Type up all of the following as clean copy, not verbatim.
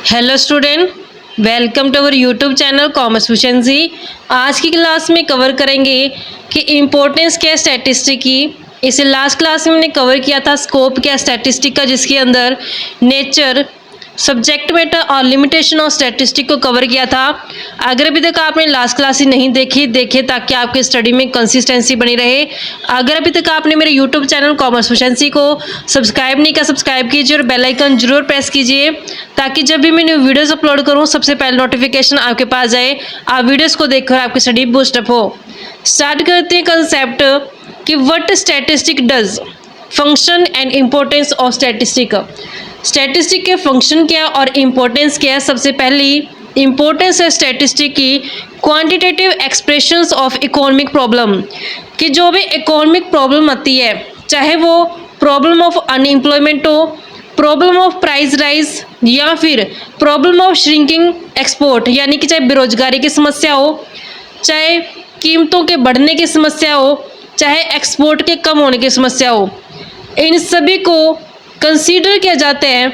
Hello student, welcome to our YouTube channel commerce efficiency. आज की class में cover करेंगे कि इम्पोर्टेंस क्या है स्टैटिस्टिक की। इसे लास्ट क्लास में हमने कवर किया था स्कोप क्या स्टैटिस्टिक का, जिसके अंदर नेचर, सब्जेक्ट मैटर और लिमिटेशन ऑफ स्टैटिस्टिक को कवर किया था। अगर अभी तक आपने लास्ट क्लास ही नहीं देखी, देखे ताकि आपकी स्टडी में कंसिस्टेंसी बनी रहे। अगर अभी तक आपने मेरे यूट्यूब चैनल कॉमर्स एफिशिएंसी को सब्सक्राइब नहीं किया, सब्सक्राइब कीजिए और बेल आइकन जरूर प्रेस कीजिए ताकि जब भी मैं न्यू वीडियोस अपलोड करूं सबसे पहले नोटिफिकेशन आपके पास जाए, आप वीडियोस को देखकर आपकी स्टडी बूस्टअप हो। स्टार्ट करते हैं कंसेप्ट कि what statistic does, function and importance of statistic. Statistic के फंक्शन क्या और इम्पोर्टेंस क्या है। सबसे पहली इम्पोर्टेंस है स्टैटिस्टिक की quantitative expressions of economic problem, कि जो भी इकोनॉमिक प्रॉब्लम आती है, चाहे वो प्रॉब्लम ऑफ अनएम्प्लॉयमेंट हो, प्रॉब्लम ऑफ प्राइस राइज या फिर प्रॉब्लम ऑफ श्रिंकिंग एक्सपोर्ट, यानी कि चाहे बेरोजगारी की समस्या हो, चाहे कीमतों के बढ़ने की समस्या हो, चाहे एक्सपोर्ट के कम होने की समस्या हो, इन सभी को कंसीडर किया जाता है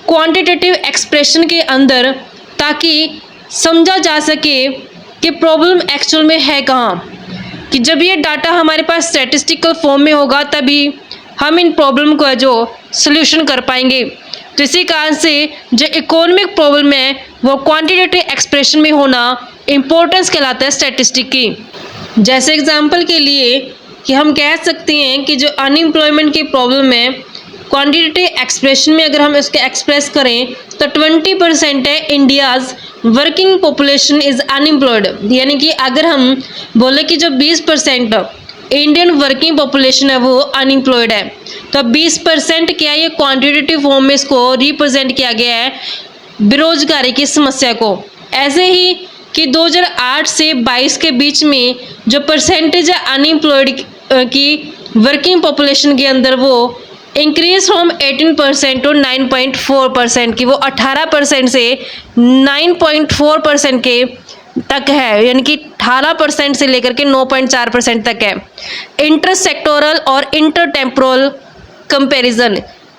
क्वांटिटेटिव एक्सप्रेशन के अंदर, ताकि समझा जा सके कि प्रॉब्लम एक्चुअल में है कहाँ। कि जब ये डाटा हमारे पास स्टैटिस्टिकल फॉर्म में होगा तभी हम इन प्रॉब्लम को जो सल्यूशन कर पाएंगे। तो इसी कारण से जो इकोनॉमिक प्रॉब्लम है वो क्वांटिटेटिव एक्सप्रेशन में होना इम्पोर्टेंस कहलाता है स्टैटिस्टिक की। जैसे एग्जांपल के लिए कि हम कह सकते हैं कि जो अनएम्प्लॉयमेंट की प्रॉब्लम है, क्वांटिटेटिव एक्सप्रेशन में अगर हम इसको एक्सप्रेस करें तो 20% है India's working population is unemployed. यानी कि अगर हम बोले कि जो 20% इंडियन वर्किंग पॉपुलेशन है वो अनएम्प्लॉयड है, तो 20% क्या है, ये क्वांटिटेटिव फॉर्म में इसको रिप्रेजेंट किया गया है बेरोजगारी की समस्या को। ऐसे ही कि 2008 से 22 के बीच में जो परसेंटेज है अनएम्प्लॉयड की वर्किंग पॉपुलेशन के अंदर वो इंक्रीज फ्रॉम 18% टू 9.4% की, वो 18% से 9.4% के तक है, यानी कि 18% से लेकर के 9.4% तक है। इंटर सेक्टोरल और inter temporal comparison.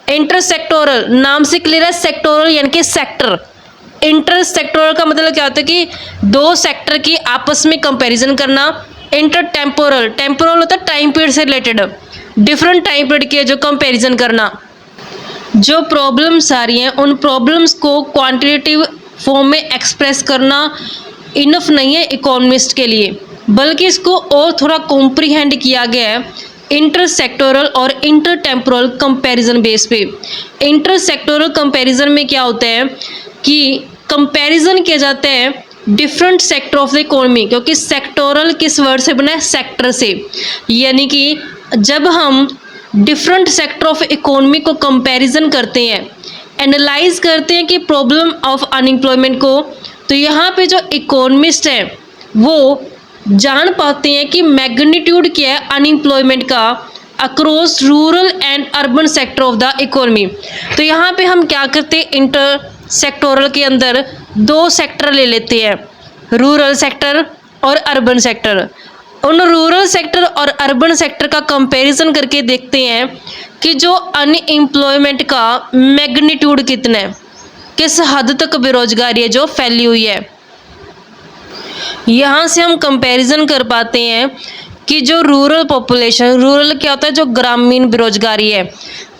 Inter sectoral नाम से क्लियर है, सेक्टोरल यानी कि सेक्टर। इंटर सेक्टोरल का मतलब क्या होता है कि दो सेक्टर की आपस में कंपैरिजन करना। इंटर टेम्पोरल, टेम्पोरल होता है टाइम पीरियड से रिलेटेड, डिफरेंट टाइम पीरियड के जो कंपैरिजन करना। जो प्रॉब्लम्स आ रही हैं उन प्रॉब्लम्स को क्वांटिटेटिव फॉर्म में एक्सप्रेस करना इनफ नहीं है इकोनॉमिस्ट के लिए, बल्कि इसको और थोड़ा कॉम्प्रीहेंड किया गया है इंटर सेक्टोरल और इंटर टेम्पोरल कंपैरिजन बेस पे। इंटर सेक्टोरल कंपैरिजन में क्या होता है कि कंपैरिजन किया जाता है different sector of the economy, क्योंकि सेक्टोरल किस वर्ड से बना है, सेक्टर से। यानी कि जब हम डिफरेंट सेक्टर ऑफ इकोनॉमी को कंपैरिजन करते हैं, एनालाइज करते हैं कि प्रॉब्लम ऑफ अनएम्प्लॉयमेंट को, तो यहाँ पे जो इकोनॉमिस्ट हैं वो जान पाते हैं कि मैग्नीट्यूड क्या है अनएम्प्लॉयमेंट का across rural and urban sector of the economy. तो यहाँ पे हम क्या करते हैं, इंटर सेक्टोरल के अंदर दो सेक्टर ले लेते हैं, रूरल सेक्टर और अर्बन सेक्टर। उन रूरल सेक्टर और अर्बन सेक्टर का कंपैरिजन करके देखते हैं कि जो अनएम्प्लॉयमेंट का मैग्नीट्यूड कितना है, किस हद तक बेरोजगारी है जो फैली हुई है। यहाँ से हम कंपैरिजन कर पाते हैं कि जो रूरल पॉपुलेशन, रूरल क्या होता है, जो ग्रामीण बेरोजगारी है,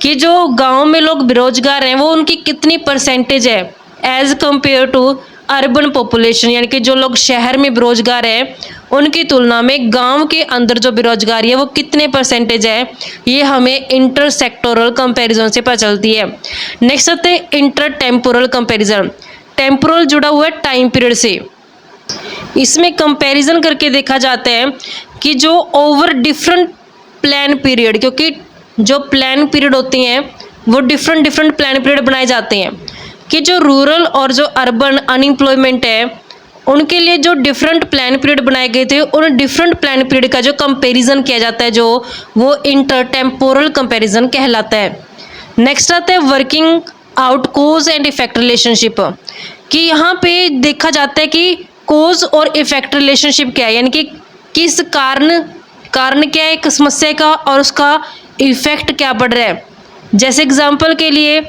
कि जो गांव में लोग बेरोजगार हैं वो उनकी कितनी परसेंटेज है as compare to urban population, यानी कि जो लोग शहर में बेरोजगार हैं उनकी तुलना में गांव के अंदर जो बेरोजगारी है वो कितने परसेंटेज है, ये हमें इंटर सेक्टोरल कंपैरिजन से पता चलती है। नेक्स्ट आते हैं इंटर टेम्पोरल कंपैरिजन। टेम्पोरल जुड़ा हुआ है टाइम पीरियड से। इसमें कंपैरिजन करके देखा जाता है कि जो ओवर डिफरेंट प्लान पीरियड, क्योंकि जो प्लान पीरियड होते हैं वो डिफरेंट प्लान पीरियड बनाए जाते हैं, कि जो रूरल और जो अर्बन अनएम्प्लॉयमेंट है उनके लिए जो डिफरेंट प्लान पीरियड बनाए गए थे, उन डिफरेंट प्लान पीरियड का जो कंपैरिजन किया जाता है जो वो इंटर टेम्पोरल कंपैरिजन कहलाता है। नेक्स्ट आता है working out cause and effect relationship, कि यहाँ पे देखा जाता है कि कोज और इफेक्ट रिलेशनशिप क्या है, यानी कि किस कारण क्या है एक समस्या का और उसका इफेक्ट क्या पड़ रहा है। जैसे एग्जांपल के लिए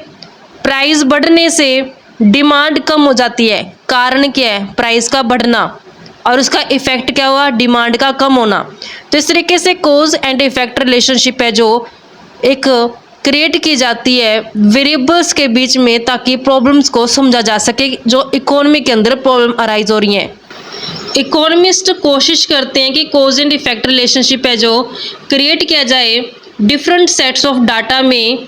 प्राइस बढ़ने से डिमांड कम हो जाती है, कारण क्या है? प्राइस का बढ़ना, और उसका इफेक्ट क्या हुआ? डिमांड का कम होना। तो इस तरीके से कोज एंड इफेक्ट रिलेशनशिप है जो एक क्रिएट की जाती है वेरिएबल्स के बीच में, ताकि प्रॉब्लम्स को समझा जा सके जो इकोनॉमी के अंदर प्रॉब्लम अराइज हो रही हैं। इकोनॉमिस्ट कोशिश करते हैं कि कोज एंड इफेक्ट रिलेशनशिप है जो क्रिएट किया जाए डिफरेंट सेट्स ऑफ डाटा में,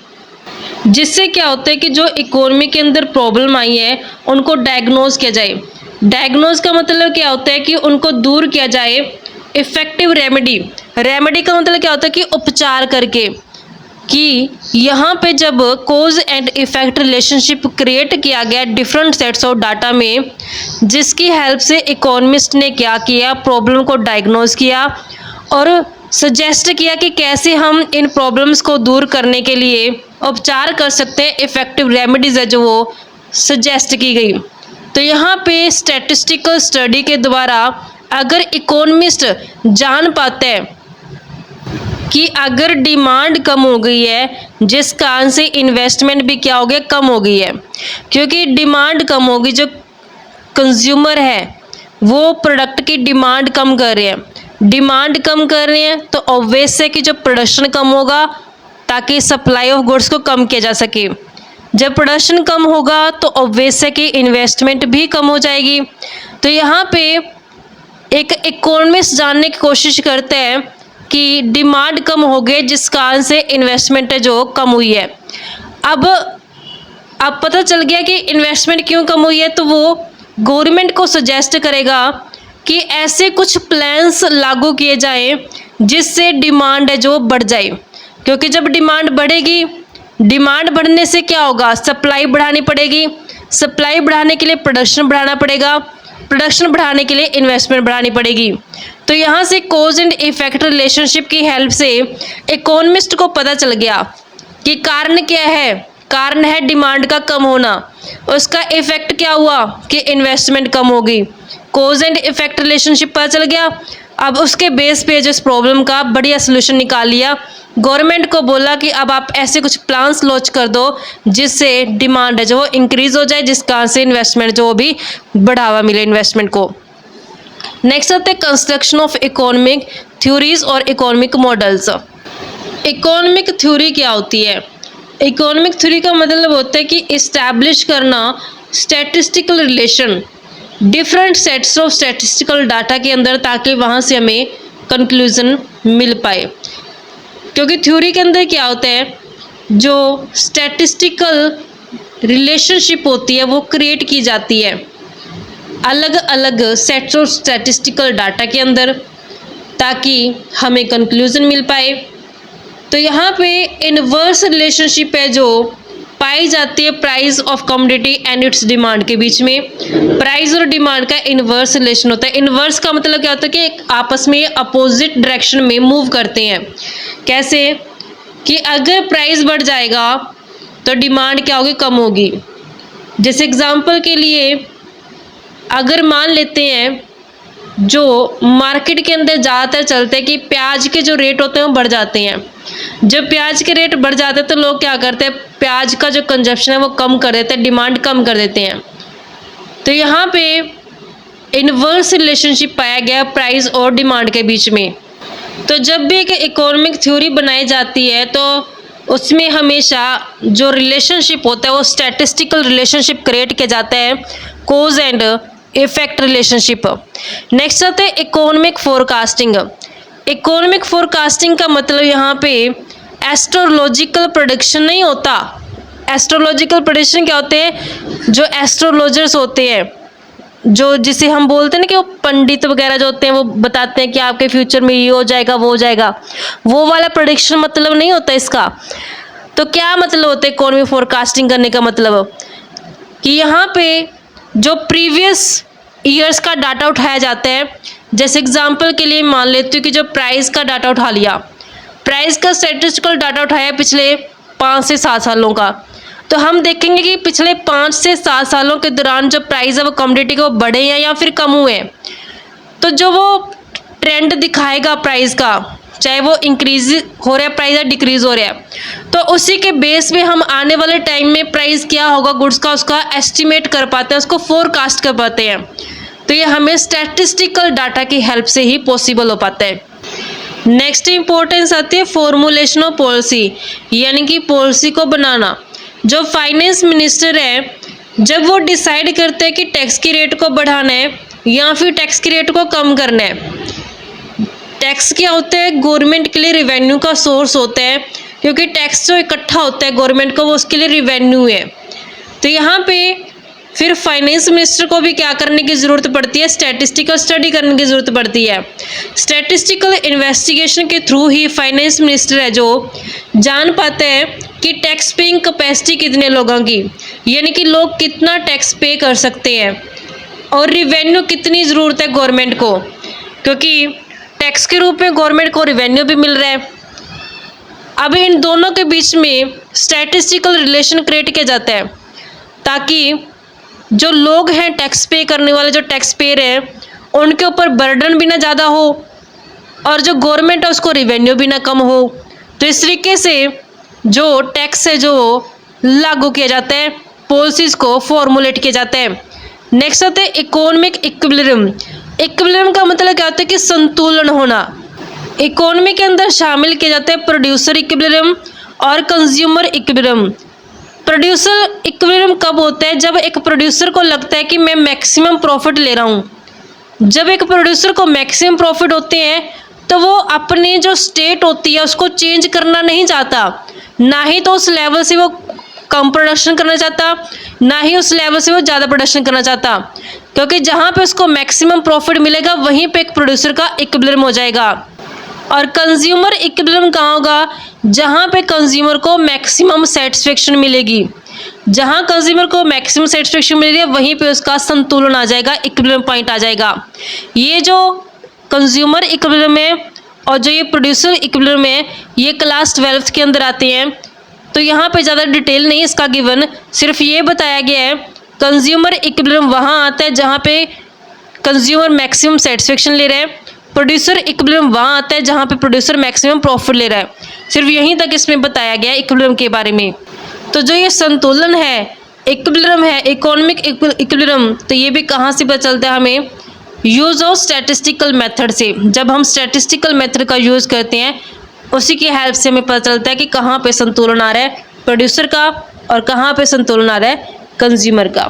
जिससे क्या होता है कि जो इकोनॉमी के अंदर प्रॉब्लम आई है उनको डायग्नोज किया जाए। डायग्नोज का मतलब क्या होता है कि उनको दूर किया जाए इफेक्टिव रेमेडी। रेमेडी का मतलब क्या होता है कि उपचार करके, कि यहाँ पे जब कोज एंड इफेक्ट रिलेशनशिप क्रिएट किया गया डिफरेंट सेट्स ऑफ डाटा में, जिसकी हेल्प से इकोनॉमिस्ट ने क्या किया? प्रॉब्लम को डायग्नोज किया और सजेस्ट किया कि कैसे हम इन प्रॉब्लम्स को दूर करने के लिए उपचार कर सकते हैं। इफेक्टिव रेमेडीज है जो वो सजेस्ट की गई। तो यहाँ पे स्टैटिस्टिकल स्टडी के द्वारा अगर इकोनॉमिस्ट जान पाते हैं कि अगर डिमांड कम हो गई है, जिस कारण से इन्वेस्टमेंट भी क्या हो गया? कम हो गई है, क्योंकि डिमांड कम होगी, जो कंज्यूमर है वो प्रोडक्ट की डिमांड कम कर रहे हैं। डिमांड कम कर रहे हैं तो ऑब्वियस है कि जो प्रोडक्शन कम होगा, ताकि सप्लाई ऑफ गुड्स को कम किया जा सके। जब प्रोडक्शन कम होगा तो ऑब्वियस है कि इन्वेस्टमेंट भी कम हो जाएगी। तो यहाँ पे एक इकोनॉमिस्ट जानने की कोशिश करते हैं कि डिमांड कम हो गई, जिस कारण से इन्वेस्टमेंट है जो कम हुई है। अब पता चल गया कि इन्वेस्टमेंट क्यों कम हुई है, तो वो गवर्नमेंट को सजेस्ट करेगा कि ऐसे कुछ प्लान्स लागू किए जाएं जिससे डिमांड है जो बढ़ जाए, क्योंकि जब डिमांड बढ़ेगी, डिमांड बढ़ने से क्या होगा? सप्लाई बढ़ानी पड़ेगी, सप्लाई बढ़ाने के लिए प्रोडक्शन बढ़ाना पड़ेगा, प्रोडक्शन बढ़ाने के लिए इन्वेस्टमेंट बढ़ानी पड़ेगी। तो यहाँ से कोज एंड इफेक्ट रिलेशनशिप की हेल्प से इकोनॉमिस्ट को पता चल गया कि कारण क्या है? कारण है डिमांड का कम होना, उसका इफेक्ट क्या हुआ? कि इन्वेस्टमेंट कम होगी। कोज एंड इफेक्ट रिलेशनशिप पता चल गया। अब उसके बेस पे जो इस प्रॉब्लम का बढ़िया सोल्यूशन निकाल लिया। गवर्नमेंट को बोला कि अब आप ऐसे कुछ प्लान्स लॉन्च कर दो जिससे डिमांड है जो इंक्रीज हो जाए, जिस कारण से इन्वेस्टमेंट जो भी बढ़ावा मिले इन्वेस्टमेंट को। नेक्स्ट आते हैं कंस्ट्रक्शन ऑफ इकोनॉमिक थ्योरीज और इकोनॉमिक मॉडल्स। इकोनॉमिक थ्योरी क्या होती है? इकोनॉमिक थ्योरी का मतलब होता है कि इस्टेब्लिश करना statistical relation different sets of statistical data के अंदर, ताकि वहाँ से हमें कंक्लूजन मिल पाए। क्योंकि थ्योरी के अंदर क्या होता है, जो स्टैटिस्टिकल रिलेशनशिप होती है वो क्रिएट की जाती है अलग अलग सेट्स ऑफ स्टैटिस्टिकल डाटा के अंदर, ताकि हमें कंक्लूजन मिल पाए। तो यहाँ पे इनवर्स रिलेशनशिप है जो पाई जाती है price of commodity and it's demand के बीच में। प्राइस और डिमांड का इनवर्स रिलेशन होता है। इनवर्स का मतलब क्या होता है कि एक आपस में अपोजिट डायरेक्शन में मूव करते हैं। कैसे? कि अगर प्राइस बढ़ जाएगा तो डिमांड क्या होगी? कम होगी। जैसे एग्जांपल के लिए अगर मान लेते हैं जो मार्केट के अंदर ज़्यादातर चलते हैं कि प्याज के जो रेट होते हैं वो बढ़ जाते हैं। जब प्याज के रेट बढ़ जाते हैं तो लोग क्या करते हैं, प्याज का जो कंजप्शन है वो कम कर देते हैं, डिमांड कम कर देते हैं। तो यहाँ पे इनवर्स रिलेशनशिप पाया गया प्राइस और डिमांड के बीच में। तो जब भी एक इकोनॉमिक थ्योरी बनाई जाती है तो उसमें हमेशा जो रिलेशनशिप होता है वो स्टैटिस्टिकल रिलेशनशिप क्रिएट किया जाता है, कोज एंड इफेक्ट रिलेशनशिप। नेक्स्ट आता है इकोनॉमिक फोरकास्टिंग। इकोनॉमिक फोरकास्टिंग का मतलब यहाँ पे एस्ट्रोलॉजिकल प्रेडिक्शन नहीं होता। एस्ट्रोलॉजिकल प्रेडिक्शन क्या होते हैं? जो एस्ट्रोलॉजर्स होते हैं, जो जिसे हम बोलते हैं ना कि वो पंडित वगैरह जो होते हैं वो बताते हैं कि आपके फ्यूचर में ये हो जाएगा वो हो जाएगा, वो वाला प्रेडिक्शन मतलब नहीं होता इसका। तो क्या मतलब होता है इकोनॉमिक फोरकास्टिंग करने का? मतलब कि यहाँ पे जो प्रीवियस ईयर्स का डाटा उठाया जाता है। जैसे एग्जांपल के लिए मान लेती हूँ कि जो प्राइस का डाटा उठा लिया, प्राइस का स्टैटिस्टिकल डाटा उठाया पिछले 5 से 7 सालों का, तो हम देखेंगे कि पिछले 5 से 7 सालों के दौरान जो प्राइस है वो कमोडिटी के वो बढ़े हैं या फिर कम हुए हैं। तो जो वो ट्रेंड दिखाएगा प्राइस का चाहे वो इंक्रीज हो रहा है प्राइस या डिक्रीज हो रहा है। तो उसी के बेस पे हम आने वाले टाइम में प्राइस क्या होगा गुड्स का उसका एस्टिमेट कर पाते हैं, उसको फोरकास्ट कर पाते हैं। तो ये हमें स्टैटिस्टिकल डाटा की हेल्प से ही पॉसिबल हो पाता है। नेक्स्ट इंपॉर्टेंस आती है फॉर्मुलेशन ऑफ पॉलिसी, यानी कि पॉलिसी को बनाना। जो फाइनेंस मिनिस्टर है जब वो डिसाइड करते हैं कि टैक्स की रेट को बढ़ाना है या फिर टैक्स की रेट को कम करना है। टैक्स क्या होता है, गवर्नमेंट के लिए रिवेन्यू का सोर्स होता है, क्योंकि टैक्स जो इकट्ठा होता है गवर्नमेंट को वो उसके लिए रिवेन्यू है। तो यहाँ पे फिर फाइनेंस मिनिस्टर को भी क्या करने की ज़रूरत पड़ती है, स्टैटिस्टिकल स्टडी करने की ज़रूरत पड़ती है। स्टैटिस्टिकल इन्वेस्टिगेशन के थ्रू ही फाइनेंस मिनिस्टर है जो जान पाते हैं कि टैक्स पेइंग कैपेसिटी कितने लोगों की, यानी कि लोग कितना टैक्स पे कर सकते हैं, और रिवेन्यू कितनी ज़रूरत है गवर्नमेंट को, क्योंकि टैक्स के रूप में गवर्नमेंट को रिवेन्यू भी मिल रहा है। अब इन दोनों के बीच में स्टैटिस्टिकल रिलेशन क्रिएट किया जाता है ताकि जो लोग हैं टैक्स पे करने वाले, जो टैक्स पेयर हैं, उनके ऊपर बर्डन भी ना ज़्यादा हो और जो गवर्नमेंट है उसको रिवेन्यू भी ना कम हो। तो इस तरीके से जो टैक्स है जो लागू किया जाता है, पॉलिसीज़ को फॉर्मुलेट किया जाता है। नेक्स्ट आता है इकोनॉमिक इक्विलिब्रियम। इक्विलिब्रियम का मतलब क्या होता है कि संतुलन होना। इकोनॉमी के अंदर शामिल किया जाता है प्रोड्यूसर इक्विलिब्रियम और कंज्यूमर इक्विलिब्रियम। प्रोड्यूसर इक्विलिब्रियम कब होता है, जब एक प्रोड्यूसर को लगता है कि मैं मैक्सिमम प्रॉफिट ले रहा हूँ। जब एक प्रोड्यूसर को मैक्सिमम प्रॉफिट होते हैं तो वो अपनी जो स्टेट होती है उसको चेंज करना नहीं चाहता, ना ही तो उस लेवल से वो कम प्रोडक्शन करना चाहता, ना ही उस लेवल से वो ज़्यादा प्रोडक्शन करना चाहता, क्योंकि जहाँ पे उसको मैक्सिमम प्रॉफिट मिलेगा वहीं पे एक प्रोड्यूसर का इक्विलिब्रियम हो जाएगा। और कंज्यूमर इक्विलिब्रियम कहाँ होगा, जहाँ पे कंज्यूमर को मैक्सिमम सेटिस्फेक्शन मिलेगी। जहाँ कंज्यूमर को मैक्सिमम सेटिस्फेक्शन मिलेगी वहीं पे उसका संतुलन आ जाएगा, इक्विलिब्रियम पॉइंट आ जाएगा। ये जो कंज्यूमर इक्विलिब्रियम है और जो ये प्रोड्यूसर इक्विलिब्रियम है ये क्लास 12th के अंदर आते हैं। तो यहाँ पे ज़्यादा डिटेल नहीं इसका गिवन, सिर्फ ये बताया गया है कंज्यूमर इक्विलिब्रियम वहाँ आता है जहाँ पे कंज्यूमर मैक्सिमम सेटिस्फेक्शन ले रहे हैं, प्रोड्यूसर इक्विलिब्रियम वहाँ आता है जहाँ पे प्रोड्यूसर मैक्सिमम प्रॉफिट ले रहा है। सिर्फ यहीं तक इसमें बताया गया है इक्विलिब्रियम के बारे में। तो जो ये संतुलन है, इक्विलिब्रियम है, इकोनॉमिक इक्विलिब्रियम, तो ये भी कहाँ से पता चलता है हमें, यूज़ ऑफ स्टैटिस्टिकल मेथड से। जब हम स्टैटिस्टिकल मेथड का यूज़ करते हैं उसी की हेल्प से हमें पता चलता है कि कहाँ पे संतुलन आ रहा है प्रोड्यूसर का और कहाँ पे संतुलन आ रहा है कंज्यूमर का।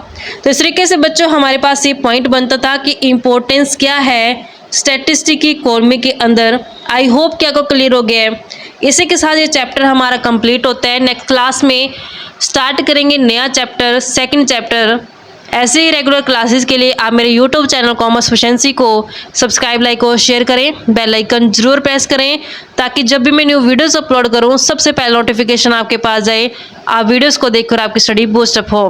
तो इस तरीके से बच्चों हमारे पास ये पॉइंट बनता था कि इम्पोर्टेंस क्या है स्टैटिस्टिक की इकोनॉमी के अंदर। आई होप कि आपको क्लियर हो गया है। इसी के साथ ये चैप्टर हमारा कंप्लीट होता है। नेक्स्ट क्लास में स्टार्ट करेंगे नया चैप्टर, सेकंड चैप्टर। ऐसे ही रेगुलर क्लासेस के लिए आप मेरे यूट्यूब चैनल कॉमर्स एफिशिएंसी को सब्सक्राइब, लाइक और शेयर करें, बेल आइकन जरूर प्रेस करें ताकि जब भी मैं न्यू वीडियोस अपलोड करूं सबसे पहले नोटिफिकेशन आपके पास जाए, आप वीडियोस को देखकर आपकी स्टडी बूस्ट अप हो।